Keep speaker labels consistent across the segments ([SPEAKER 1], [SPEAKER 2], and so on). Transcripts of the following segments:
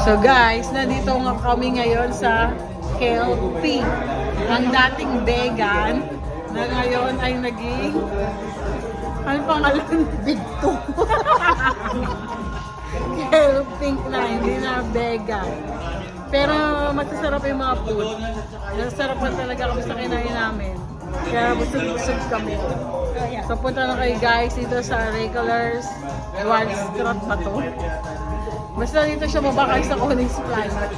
[SPEAKER 1] So guys, nandito nga kami ngayon sa Kelpie. Ang dating vegan na ngayon ay naging ano pangalan? Big Two. Kelpie na, hindi na vegan. Pero masasarap yung mga food. Nasasarapan talaga kami sa kinain namin. Kaya busog-busog kami. So punta na kayo guys dito sa Regulars Wildstrat ba to? Basta dito siya mabakay sa Conings Plaza.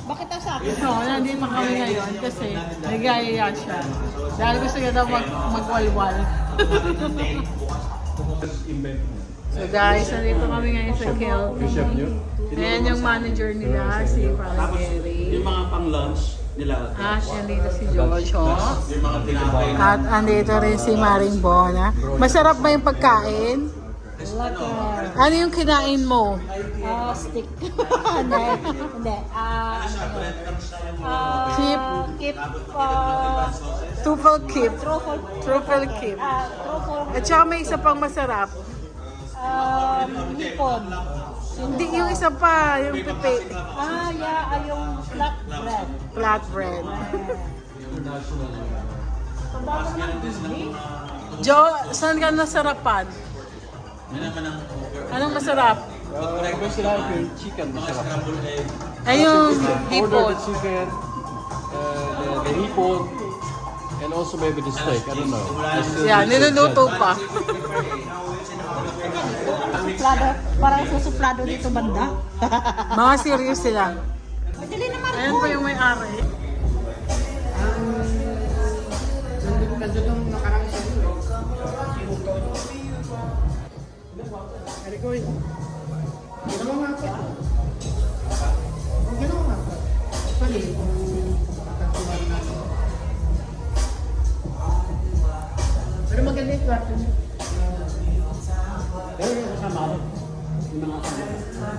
[SPEAKER 2] Bakit ang sa akin?
[SPEAKER 1] So, nandito kami ngayon kasi nagaya siya. Dahil gusto niya daw magwalwal. So guys, nandito kami ngayon sa Kelpie. Ayan yung manager nila, si Parang Gary.
[SPEAKER 3] Yung mga pang-lunch nila.
[SPEAKER 1] Nandito si Jojo. At andito rin si Maring Bona. Masarap ba yung pagkain? Ano yung kinain mo?
[SPEAKER 2] Stick. Hindi. Hindi.
[SPEAKER 1] Keep.
[SPEAKER 2] Keep.
[SPEAKER 1] Truffle keep.
[SPEAKER 2] Truffle.
[SPEAKER 1] Truffle keep.
[SPEAKER 2] Truffle.
[SPEAKER 1] At saka may isa pang masarap.
[SPEAKER 2] Hipon.
[SPEAKER 1] Hindi, yung isa pa, yung pipi.
[SPEAKER 2] Yeah. Yung flat bread.
[SPEAKER 1] Flatbread.
[SPEAKER 2] Pababa naman din.
[SPEAKER 1] Jo, saan ka nasarapan? Anong masarap?
[SPEAKER 4] Masarap yung chicken, masarap.
[SPEAKER 1] Ay, yung
[SPEAKER 4] Order
[SPEAKER 1] hipon.
[SPEAKER 4] the chicken, the hipon, and also maybe the steak, I don't know.
[SPEAKER 1] Yeah, niluluto pa.
[SPEAKER 2] Suplado. Parang susuplado dito banda.
[SPEAKER 1] Mga serious sila.
[SPEAKER 2] Madali naman.
[SPEAKER 1] Ayan po yung may-ari.
[SPEAKER 2] Pero maganda yung kwarto niya.
[SPEAKER 3] Pero yung kasama ko, yung mga kasama.